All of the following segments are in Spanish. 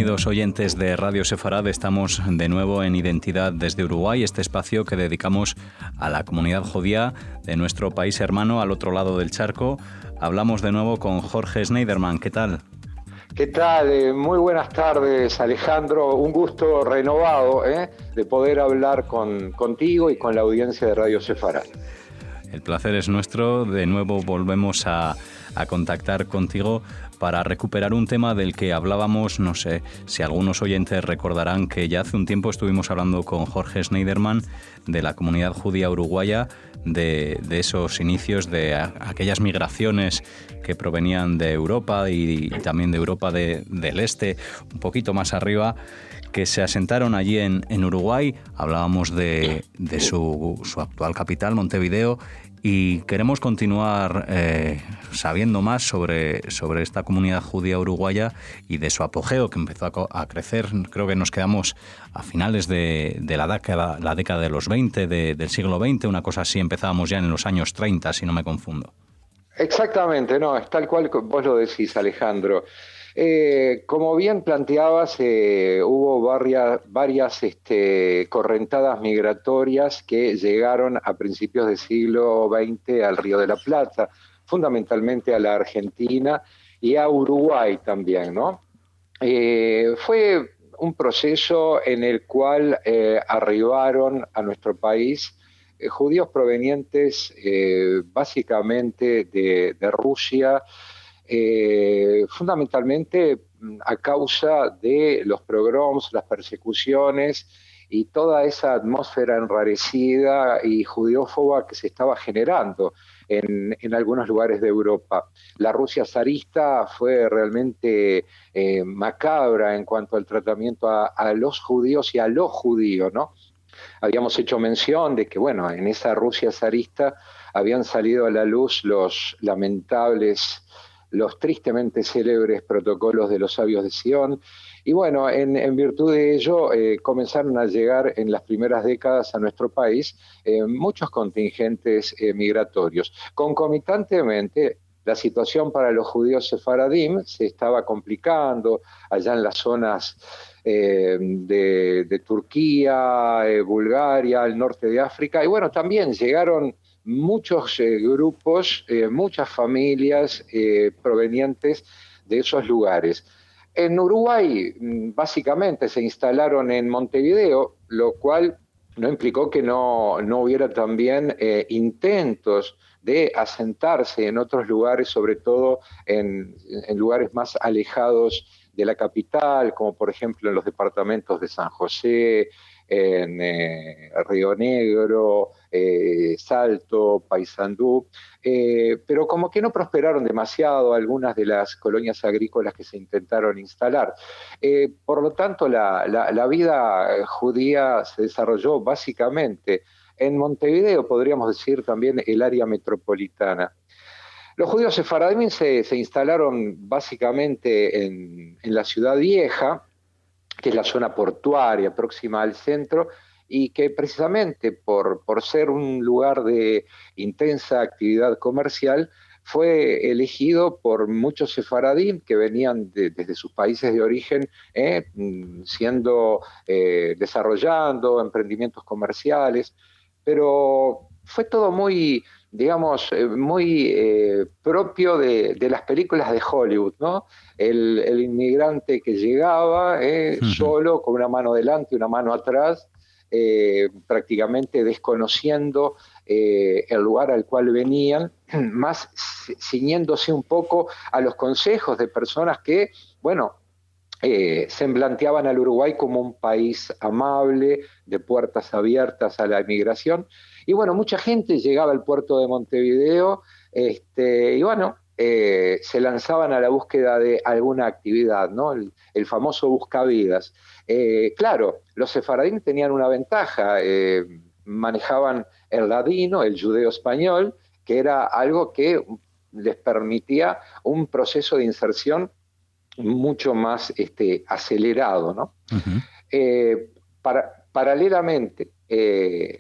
Bienvenidos oyentes de Radio Sefarad, estamos de nuevo en Identidad desde Uruguay, este espacio que dedicamos a la comunidad judía de nuestro país hermano al otro lado del charco. Hablamos de nuevo con Jorge Schneiderman. ¿Qué tal? ¿Qué tal? Muy buenas tardes, Alejandro. Un gusto renovado de poder hablar contigo y con la audiencia de Radio Sefarad. El placer es nuestro. De nuevo volvemos a contactar contigo para recuperar un tema del que hablábamos, no sé si algunos oyentes recordarán que ya hace un tiempo estuvimos hablando con Jorge Schneiderman de la comunidad judía uruguaya, de esos inicios, de aquellas migraciones que provenían de Europa y también de Europa del Este, un poquito más arriba, que se asentaron allí en Uruguay. Hablábamos de su actual capital, Montevideo, y queremos continuar sabiendo más sobre esta comunidad judía uruguaya y de su apogeo, que empezó a crecer. Creo que nos quedamos a finales de la década de los 20, del siglo XX, una cosa así. Empezábamos ya en los años 30, si no me confundo. Exactamente, no, es tal cual vos lo decís, Alejandro. Como bien planteabas, hubo varias correntadas migratorias que llegaron a principios del siglo XX al Río de la Plata, fundamentalmente a la Argentina y a Uruguay también, ¿no? Fue un proceso en el cual arribaron a nuestro país judíos provenientes básicamente de Rusia, fundamentalmente a causa de los pogroms, las persecuciones y toda esa atmósfera enrarecida y judeófoba que se estaba generando en algunos lugares de Europa. La Rusia zarista fue realmente macabra en cuanto al tratamiento a los judíos y a los judíos, ¿no? Habíamos hecho mención de que, bueno, en esa Rusia zarista habían salido a la luz los tristemente célebres protocolos de los sabios de Sion, y bueno, en virtud de ello comenzaron a llegar en las primeras décadas a nuestro país muchos contingentes migratorios. Concomitantemente, la situación para los judíos sefaradim se estaba complicando allá en las zonas de Turquía, Bulgaria, el norte de África, y bueno, también llegaron muchos grupos, muchas familias provenientes de esos lugares. En Uruguay, básicamente, se instalaron en Montevideo, lo cual no implicó que no hubiera también intentos de asentarse en otros lugares, sobre todo en lugares más alejados de la capital, como por ejemplo en los departamentos de San José, en Río Negro, Salto, Paysandú, pero como que no prosperaron demasiado algunas de las colonias agrícolas que se intentaron instalar. Por lo tanto, la vida judía se desarrolló básicamente en Montevideo, podríamos decir también el área metropolitana. Los judíos sefaradim se instalaron básicamente en la Ciudad Vieja, que es la zona portuaria próxima al centro, y que precisamente por ser un lugar de intensa actividad comercial, fue elegido por muchos sefaradim que venían desde sus países de origen, desarrollando emprendimientos comerciales, pero fue todo muy, digamos, muy propio de las películas de Hollywood, ¿no? El inmigrante que llegaba solo, con una mano delante y una mano atrás, prácticamente desconociendo el lugar al cual venían, más ciñéndose un poco a los consejos de personas que, bueno, semblanteaban al Uruguay como un país amable, de puertas abiertas a la inmigración. Y bueno, mucha gente llegaba al puerto de Montevideo y bueno, se lanzaban a la búsqueda de alguna actividad, ¿no? El famoso buscavidas. Claro, los sefaradim tenían una ventaja, manejaban el ladino, el judeo español, que era algo que les permitía un proceso de inserción mucho más acelerado, ¿no? Uh-huh. Paralelamente,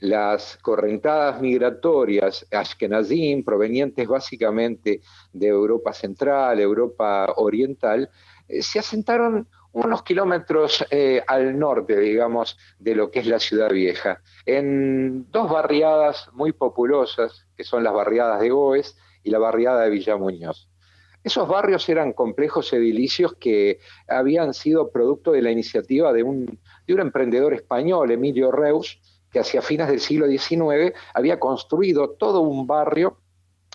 las correntadas migratorias ashkenazim, provenientes básicamente de Europa Central, Europa Oriental, se asentaron unos kilómetros al norte, digamos, de lo que es la Ciudad Vieja, en dos barriadas muy populosas, que son las barriadas de Goes y la barriada de Villa Muñoz. Esos barrios eran complejos edilicios que habían sido producto de la iniciativa de un emprendedor español, Emilio Reus, que hacia fines del siglo XIX había construido todo un barrio.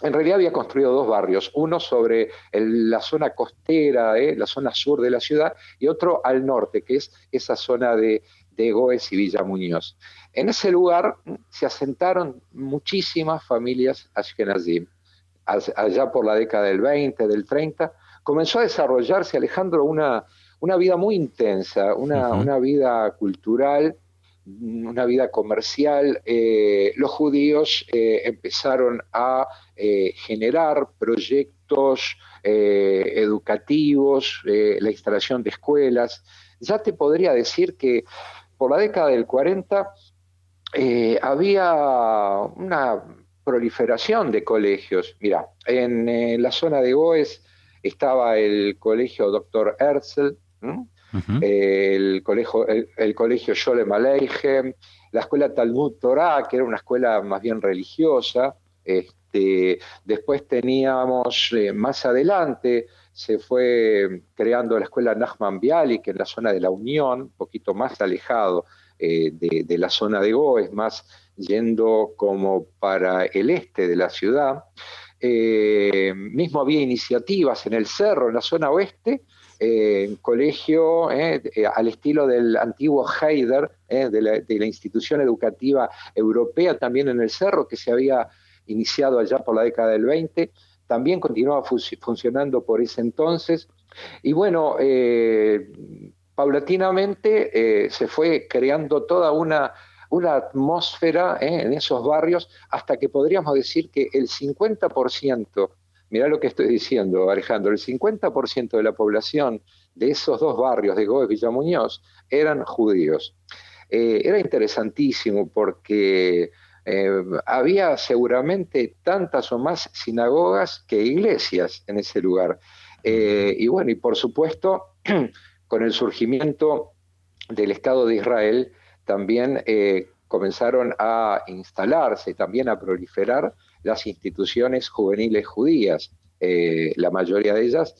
En realidad había construido dos barrios, uno sobre la zona costera, la zona sur de la ciudad, y otro al norte, que es esa zona de Goes y Villa Muñoz. En ese lugar se asentaron muchísimas familias ashkenazim. Allá por la década del 20, del 30, comenzó a desarrollarse, Alejandro, una vida muy intensa, una vida cultural, una vida comercial. Los judíos empezaron a generar proyectos educativos, la instalación de escuelas. Ya te podría decir que por la década del 40 había una proliferación de colegios. Mira, en la zona de Goes estaba el colegio Dr. Herzl, el colegio Sholem Aleichem, la escuela Talmud Torah, que era una escuela más bien religiosa. Después teníamos, más adelante, se fue creando la escuela Nachman Bialik en la zona de la Unión, un poquito más alejado de la zona de Goes, más yendo como para el este de la ciudad. Mismo había iniciativas en el Cerro, en la zona oeste, colegio al estilo del antiguo Heider, de la institución educativa europea, también en el Cerro, que se había iniciado allá por la década del 20, también continuaba funcionando por ese entonces. Y bueno, paulatinamente se fue creando toda una atmósfera en esos barrios, hasta que podríamos decir que el 50%, mirá lo que estoy diciendo, Alejandro, el 50% de la población de esos dos barrios, de Goes y Villa Muñoz, eran judíos. Era interesantísimo porque había seguramente tantas o más sinagogas que iglesias en ese lugar. Y bueno, y por supuesto, con el surgimiento del Estado de Israel, también comenzaron a instalarse, también a proliferar las instituciones juveniles judías, la mayoría de ellas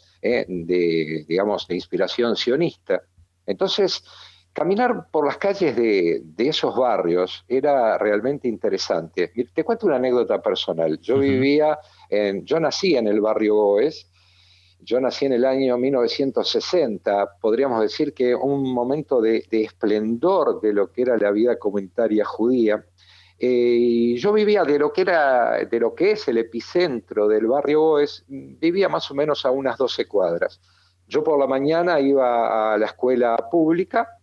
digamos, de inspiración sionista. Entonces, caminar por las calles de esos barrios era realmente interesante. Te cuento una anécdota personal. Yo yo nací en el barrio Goes. Yo nací en el año 1960, podríamos decir que un momento de esplendor de lo que era la vida comunitaria judía. Yo vivía de lo que es el epicentro del barrio Goes, vivía más o menos a unas 12 cuadras. Yo por la mañana iba a la escuela pública,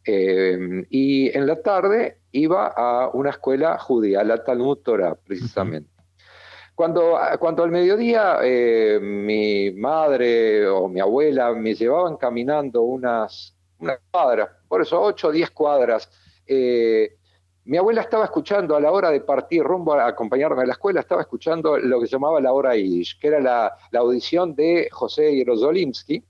y en la tarde iba a una escuela judía, la Talmud Torah, precisamente. Cuando al mediodía mi madre o mi abuela me llevaban caminando unas cuadras, por eso 8 o 10 cuadras, mi abuela estaba escuchando a la hora de partir rumbo a acompañarme a la escuela, estaba escuchando lo que se llamaba la hora Yiddish, que era la audición de José Jerozolimsky,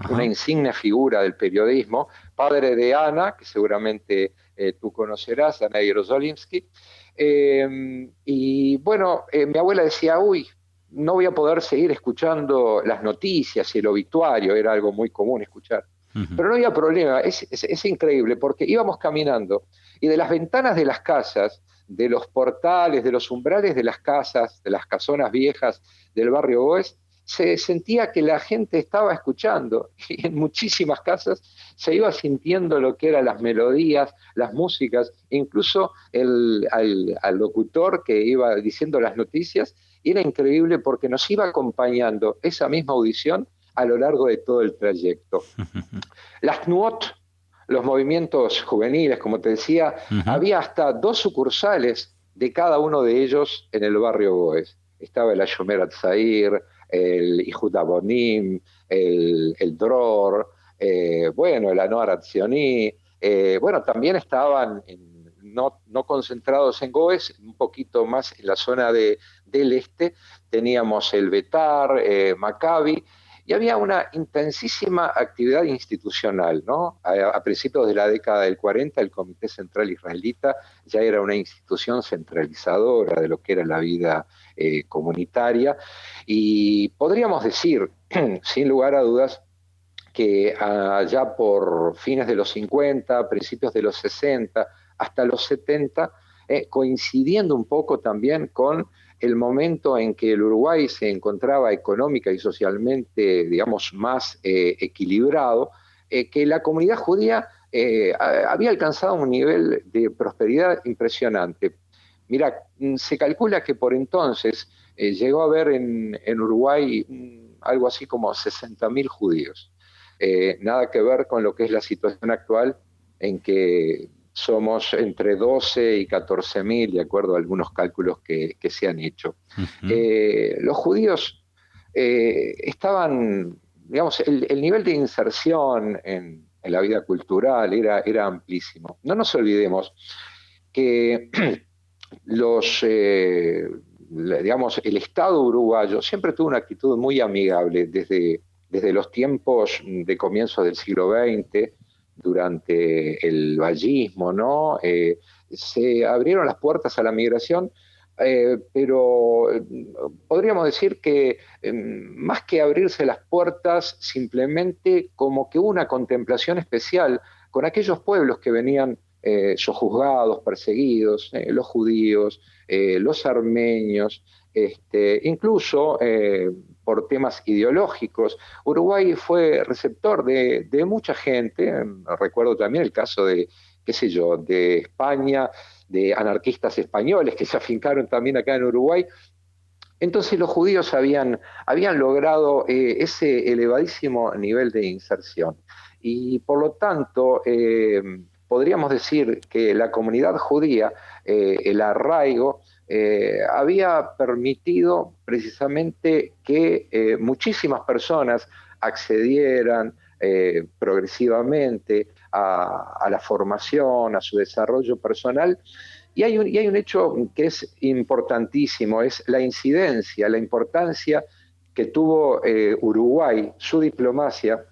una insigne figura del periodismo, padre de Ana, que seguramente tú conocerás, Ana Jerozolimsky. Y bueno, mi abuela decía, uy, no voy a poder seguir escuchando las noticias y el obituario, era algo muy común escuchar. Pero no había problema, es increíble, porque íbamos caminando y de las ventanas de las casas, de los portales, de los umbrales de las casas, de las casonas viejas del barrio Goes, se sentía que la gente estaba escuchando, y en muchísimas casas se iba sintiendo lo que eran las melodías, las músicas, incluso al locutor que iba diciendo las noticias. Y era increíble porque nos iba acompañando esa misma audición a lo largo de todo el trayecto. Las Tnuot, los movimientos juveniles, como te decía, había hasta 2 sucursales de cada uno de ellos en el barrio Goes. Estaba el Shomer Hatzair, el Ihud Abonim, el Dror, bueno, el Anoar Atzioni, bueno, también estaban no concentrados en Goes, un poquito más en la zona del este, teníamos el Betar, Maccabi, y había una intensísima actividad institucional, ¿no? A principios de la década del 40, el Comité Central Israelita ya era una institución centralizadora de lo que era la vida comunitaria, y podríamos decir, sin lugar a dudas, que allá por fines de los 50, principios de los 60, hasta los 70, coincidiendo un poco también con el momento en que el Uruguay se encontraba económica y socialmente, digamos, más equilibrado, que la comunidad judía había alcanzado un nivel de prosperidad impresionante. Mira, se calcula que por entonces llegó a haber en Uruguay algo así como 60.000 judíos. Nada que ver con lo que es la situación actual, en que somos entre 12 y 14.000, de acuerdo a algunos cálculos que se han hecho. Los judíos estaban, digamos, el nivel de inserción en la vida cultural era amplísimo. No nos olvidemos que digamos, el Estado uruguayo siempre tuvo una actitud muy amigable desde los tiempos de comienzo del siglo XX, durante el vallismo, ¿no? Se abrieron las puertas a la migración, pero podríamos decir que más que abrirse las puertas, simplemente como que hubo una contemplación especial con aquellos pueblos que venían sojuzgados, perseguidos, los judíos, los armenios, incluso por temas ideológicos. Uruguay fue receptor de mucha gente. Recuerdo también el caso de, qué sé yo, de España, de anarquistas españoles que se afincaron también acá en Uruguay. Entonces los judíos habían logrado ese elevadísimo nivel de inserción. Y por lo tanto, podríamos decir que la comunidad judía, el arraigo, había permitido precisamente que muchísimas personas accedieran progresivamente a la formación, a su desarrollo personal. Y hay un hecho que es importantísimo, es la incidencia, la importancia que tuvo Uruguay, su diplomacia,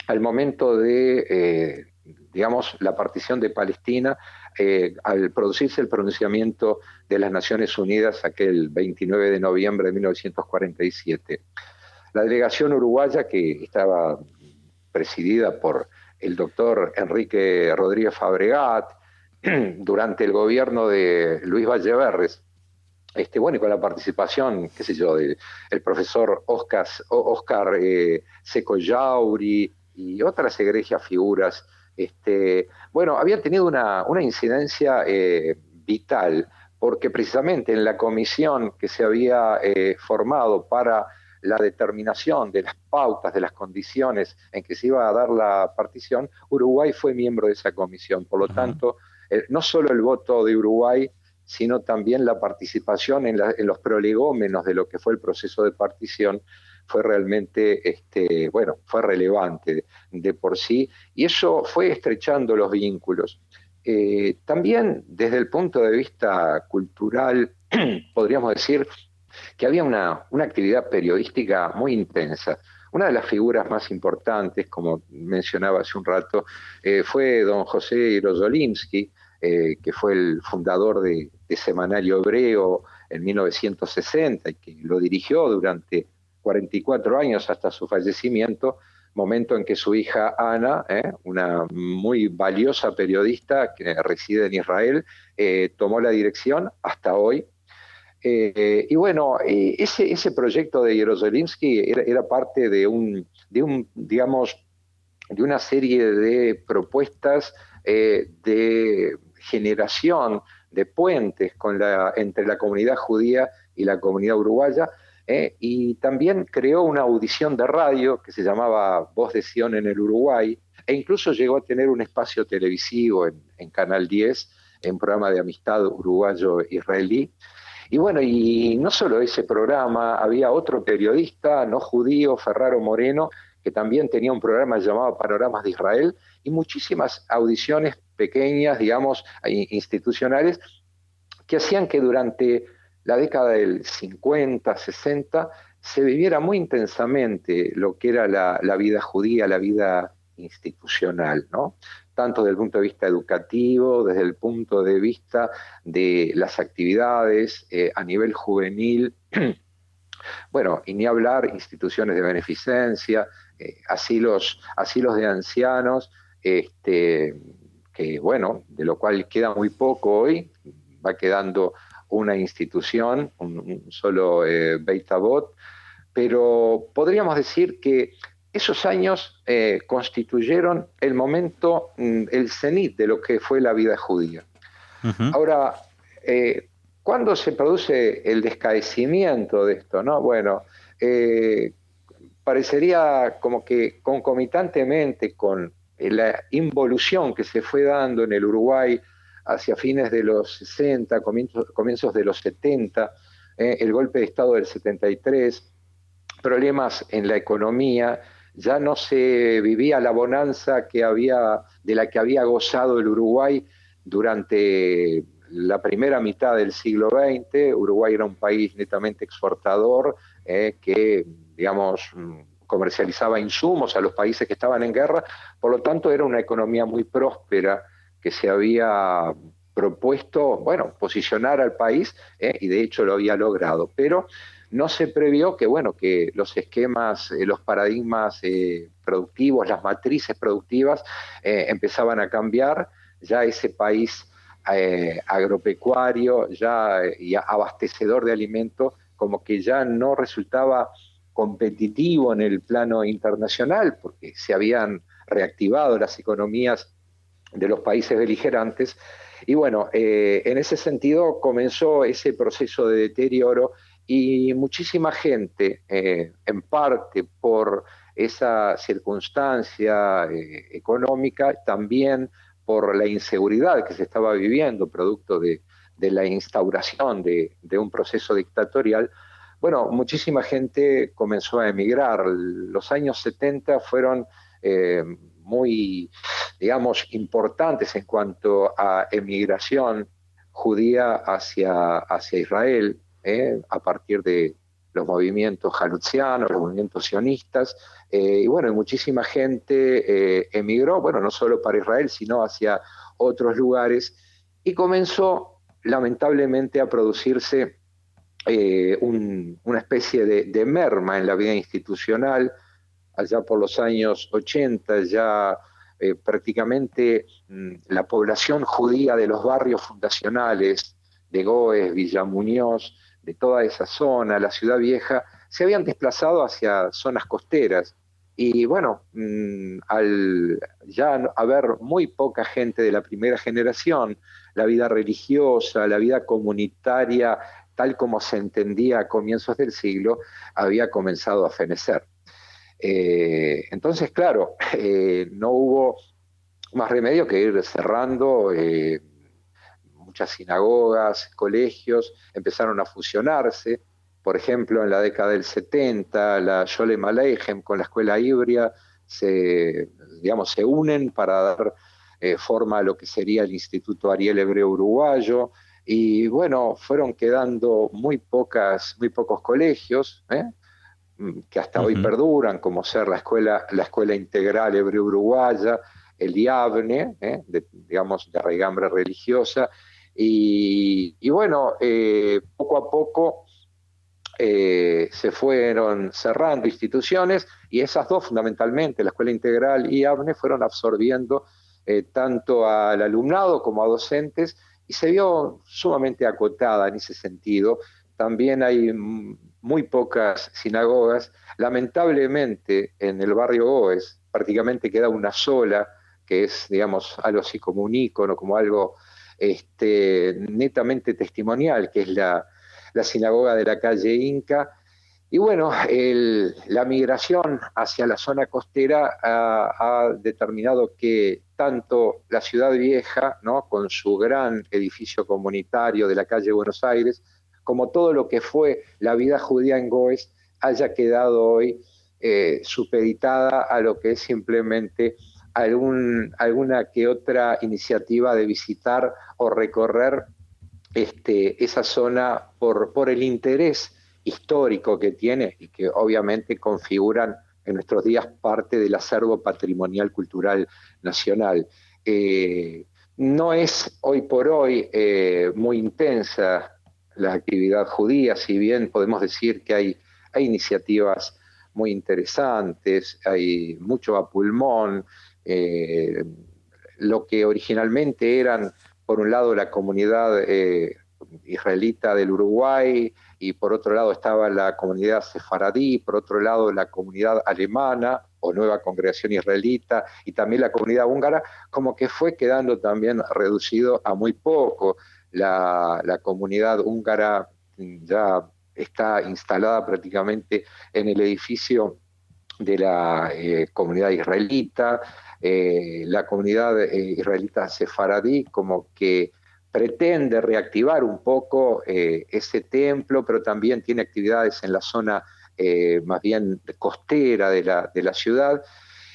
al momento de, digamos, la partición de Palestina, al producirse el pronunciamiento de las Naciones Unidas aquel 29 de noviembre de 1947. La delegación uruguaya, que estaba presidida por el doctor Enrique Rodríguez Fabregat, durante el gobierno de Luis Valleverres, bueno, y con la participación, qué sé yo, del profesor Oscar Secoyauri y otras egregias figuras, bueno, había tenido una incidencia vital, porque precisamente en la comisión que se había formado para la determinación de las pautas, de las condiciones en que se iba a dar la partición, Uruguay fue miembro de esa comisión. Por lo tanto, no solo el voto de Uruguay, sino también la participación en los prolegómenos de lo que fue el proceso de partición, fue realmente, bueno, fue relevante de por sí, y eso fue estrechando los vínculos. También desde el punto de vista cultural, podríamos decir que había una actividad periodística muy intensa. Una de las figuras más importantes, como mencionaba hace un rato, fue don José Jerozolimsky, que fue el fundador de Semanario Hebreo en 1960 y que lo dirigió durante 44 años hasta su fallecimiento, momento en que su hija Ana, una muy valiosa periodista que reside en Israel, tomó la dirección hasta hoy. Y bueno, ese proyecto de Jerozolimsky era parte de digamos, de una serie de propuestas de generación de puentes entre la comunidad judía y la comunidad uruguaya, y también creó una audición de radio que se llamaba Voz de Sion en el Uruguay, e incluso llegó a tener un espacio televisivo en Canal 10, en un programa de amistad uruguayo-israelí. Y bueno, y no solo ese programa, había otro periodista no judío, Ferraro Moreno, que también tenía un programa llamado Panoramas de Israel, y muchísimas audiciones pequeñas, digamos, institucionales, que hacían que durante la década del 50, 60, se viviera muy intensamente lo que era la vida judía, la vida institucional, ¿no? Tanto desde el punto de vista educativo, desde el punto de vista de las actividades a nivel juvenil, bueno, y ni hablar instituciones de beneficencia, asilos de ancianos, que bueno, de lo cual queda muy poco hoy, va quedando una institución, un solo Beit Avot, pero podríamos decir que esos años constituyeron el momento, el cenit de lo que fue la vida judía. Ujú. Ahora, ¿cuándo se produce el descaecimiento de esto? ¿No? Bueno, parecería como que concomitantemente con la involución que se fue dando en el Uruguay hacia fines de los 60, comienzos de los 70, el golpe de Estado del 73, problemas en la economía, ya no se vivía la bonanza de la que había gozado el Uruguay durante la primera mitad del siglo XX. Uruguay era un país netamente exportador, que, digamos, comercializaba insumos a los países que estaban en guerra, por lo tanto era una economía muy próspera que se había propuesto, bueno, posicionar al país, y de hecho lo había logrado, pero no se previó que, bueno, que los esquemas, los paradigmas productivos, las matrices productivas empezaban a cambiar. Ya ese país agropecuario ya y abastecedor de alimentos, como que ya no resultaba competitivo en el plano internacional, porque se habían reactivado las economías de los países beligerantes. Y bueno, en ese sentido comenzó ese proceso de deterioro y muchísima gente, en parte por esa circunstancia económica, también por la inseguridad que se estaba viviendo, producto de la instauración de un proceso dictatorial, bueno, muchísima gente comenzó a emigrar. Los años 70 fueron muy, digamos, importantes en cuanto a emigración judía hacia Israel, a partir de los movimientos halutzianos, los movimientos sionistas, y bueno, muchísima gente emigró, bueno, no solo para Israel, sino hacia otros lugares, y comenzó lamentablemente a producirse una especie de merma en la vida institucional. Allá por los años 80 ya prácticamente la población judía de los barrios fundacionales, de Goes, Villa Muñoz, de toda esa zona, la Ciudad Vieja, se habían desplazado hacia zonas costeras. Y bueno, al ya haber muy poca gente de la primera generación, la vida religiosa, la vida comunitaria, tal como se entendía a comienzos del siglo, había comenzado a fenecer. Entonces, claro, no hubo más remedio que ir cerrando. Muchas sinagogas, colegios empezaron a fusionarse. Por ejemplo, en la década del 70, la Sholem Aleichem con la escuela híbrida digamos, se unen para dar forma a lo que sería el Instituto Ariel Hebreo Uruguayo. Y bueno, fueron quedando muy pocos colegios, que hasta hoy Ujú. perduran, como ser la escuela Integral Hebreo Uruguaya, el IABNE, digamos, de raigambre religiosa. Y bueno, poco a poco se fueron cerrando instituciones, y esas dos fundamentalmente, la Escuela Integral y ABNE, fueron absorbiendo tanto al alumnado como a docentes, y se vio sumamente acotada en ese sentido. También hay muy pocas sinagogas. Lamentablemente en el barrio Goes prácticamente queda una sola, que es, digamos, algo así como un ícono, como algo netamente testimonial, que es la sinagoga de la calle Inca. Y bueno, la migración hacia la zona costera ha determinado que tanto la Ciudad Vieja, ¿no?, con su gran edificio comunitario de la calle Buenos Aires, como todo lo que fue la vida judía en Goes, haya quedado hoy supeditada a lo que es simplemente alguna que otra iniciativa de visitar o recorrer esa zona por el interés histórico que tiene y que obviamente configuran en nuestros días parte del acervo patrimonial cultural nacional. No es hoy por hoy muy intensa la actividad judía, si bien podemos decir que hay iniciativas muy interesantes, hay mucho a pulmón, lo que originalmente eran, por un lado, la comunidad israelita del Uruguay, y por otro lado estaba la comunidad sefaradí, por otro lado la comunidad alemana o nueva congregación israelita, y también la comunidad húngara, como que fue quedando también reducido a muy poco. La comunidad húngara ya está instalada prácticamente en el edificio de la comunidad israelita. La comunidad israelita sefaradí como que pretende reactivar un poco ese templo, pero también tiene actividades en la zona más bien costera de la ciudad.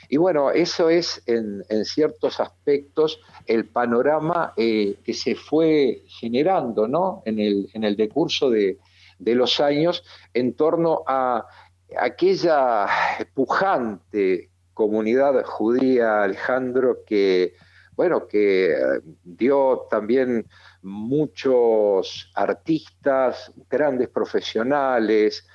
Y bueno, eso es en ciertos aspectos el panorama que se fue generando, ¿no? En el decurso de los años en torno a aquella pujante comunidad judía, Alejandro, que, bueno, que dio también muchos artistas, grandes profesionales,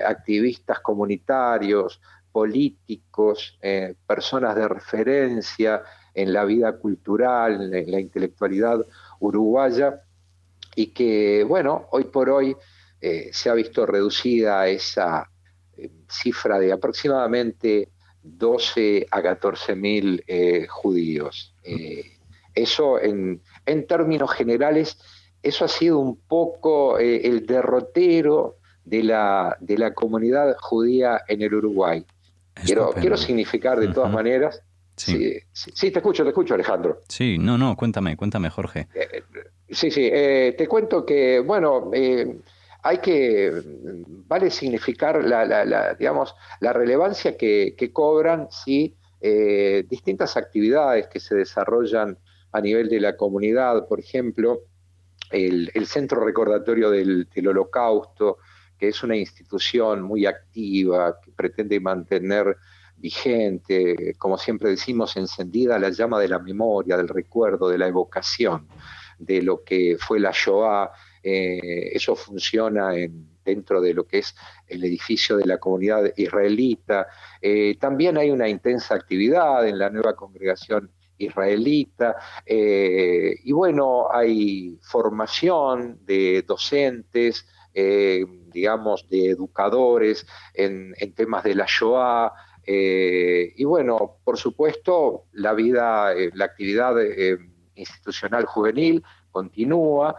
activistas comunitarios, políticos, personas de referencia en la vida cultural, en la intelectualidad uruguaya, y que, bueno, hoy por hoy se ha visto reducida a esa cifra de aproximadamente 12 a 14 mil judíos. Eso en términos generales, eso ha sido un poco el derrotero de la comunidad judía en el Uruguay. Quiero Estupendo. significar de todas maneras. Sí. Sí, sí, sí, te escucho, Alejandro. Sí, no, cuéntame, Jorge. Sí, sí, te cuento que, bueno, hay que, vale significar digamos, la relevancia que cobran, sí, distintas actividades que se desarrollan a nivel de la comunidad. Por ejemplo, el Centro Recordatorio del Holocausto, que es una institución muy activa, que pretende mantener vigente, como siempre decimos, encendida la llama de la memoria, del recuerdo, de la evocación de lo que fue la Shoah. Eso funciona dentro de lo que es el edificio de la comunidad israelita. También hay una intensa actividad en la nueva congregación israelita, y bueno, hay formación de docentes, digamos, de educadores en temas de la Shoah, y bueno, por supuesto, la actividad institucional juvenil continúa,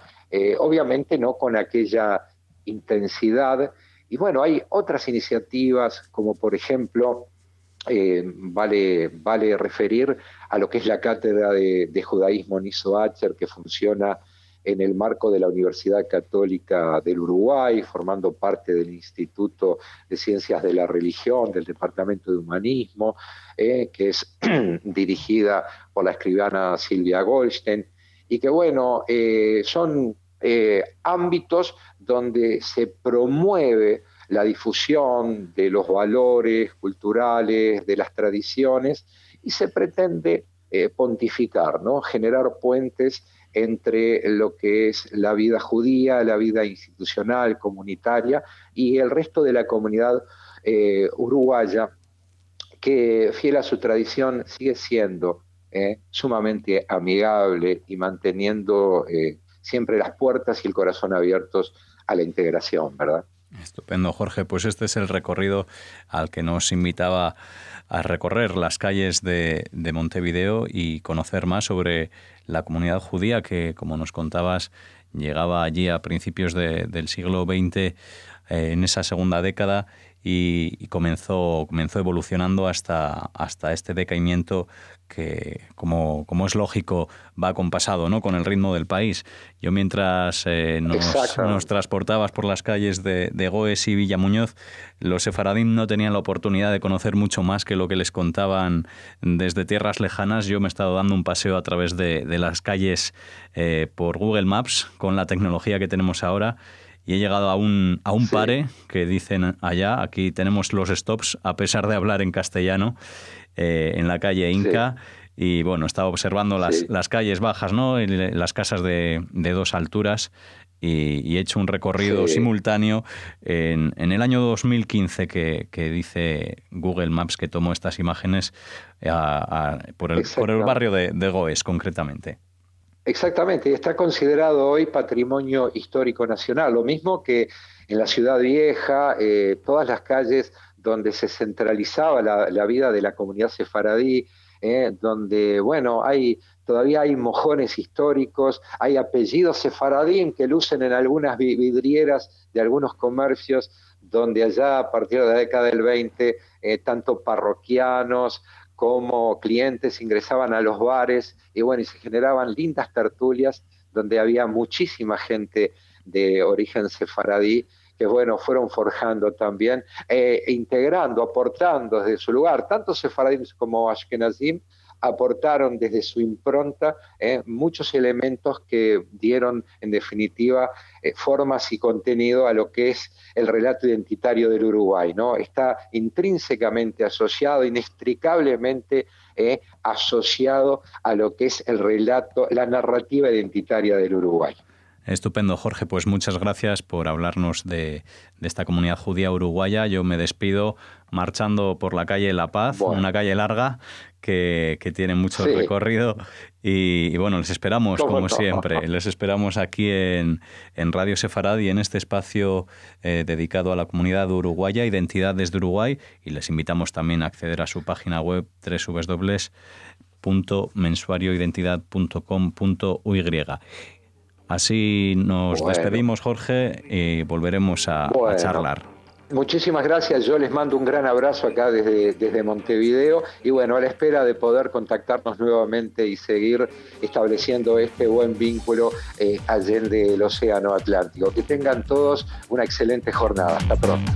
obviamente no con aquella intensidad. Y bueno, hay otras iniciativas, como por ejemplo, vale referir a lo que es la cátedra de judaísmo Niso Acher, que funciona en el marco de la Universidad Católica del Uruguay, formando parte del Instituto de Ciencias de la Religión, del Departamento de Humanismo, que es dirigida por la escribana Silvia Goldstein, y que bueno, son ámbitos donde se promueve la difusión de los valores culturales, de las tradiciones, y se pretende pontificar, ¿no? Generar puentes entre lo que es la vida judía, la vida institucional, comunitaria, y el resto de la comunidad uruguaya, que fiel a su tradición sigue siendo sumamente amigable y manteniendo siempre las puertas y el corazón abiertos a la integración, ¿verdad? Estupendo, Jorge. Pues este es el recorrido al que nos invitaba a recorrer las calles de Montevideo y conocer más sobre la comunidad judía que, como nos contabas, llegaba allí a principios del siglo XX, en esa segunda década, y comenzó evolucionando hasta este decaimiento que, como es lógico, va acompasado, ¿no?, con el ritmo del país. Yo mientras nos transportabas por las calles de Goes y Villamuñoz, los sefaradín no tenían la oportunidad de conocer mucho más que lo que les contaban desde tierras lejanas. Yo me he estado dando un paseo a través de las calles por Google Maps con la tecnología que tenemos ahora y he llegado a un pare que dicen allá, aquí tenemos los stops a pesar de hablar en castellano, en la calle Inca. Y bueno, estaba observando las calles bajas, ¿no?, y las casas de 2 alturas y he hecho un recorrido simultáneo en el año 2015 que dice Google Maps que tomó estas imágenes por el barrio de Goes concretamente. Exactamente, y está considerado hoy Patrimonio Histórico Nacional, lo mismo que en la Ciudad Vieja, todas las calles donde se centralizaba la vida de la comunidad sefaradí, donde, bueno, todavía hay mojones históricos, hay apellidos sefaradín que lucen en algunas vidrieras de algunos comercios, donde allá a partir de la década del 20, tanto parroquianos como clientes ingresaban a los bares y bueno, y se generaban lindas tertulias donde había muchísima gente de origen sefaradí que bueno, fueron forjando también, integrando, aportando desde su lugar, tanto sefaradín como ashkenazim aportaron desde su impronta muchos elementos que dieron en definitiva formas y contenido a lo que es el relato identitario del Uruguay, ¿no? Está intrínsecamente asociado, inextricablemente asociado a lo que es el relato, la narrativa identitaria del Uruguay. Estupendo, Jorge. Pues muchas gracias por hablarnos de esta comunidad judía uruguaya. Yo me despido marchando por la calle La Paz, una calle larga que tiene mucho recorrido. Y bueno, les esperamos, como siempre. Les esperamos aquí en Radio Sefaradi, en este espacio dedicado a la comunidad uruguaya, Identidad desde Uruguay. Y les invitamos también a acceder a su página web www.mensuarioidentidad.com.uy. Así nos despedimos, Jorge, y volveremos a charlar. Muchísimas gracias, yo les mando un gran abrazo acá desde Montevideo y bueno, a la espera de poder contactarnos nuevamente y seguir estableciendo este buen vínculo allende el Océano Atlántico. Que tengan todos una excelente jornada. Hasta pronto.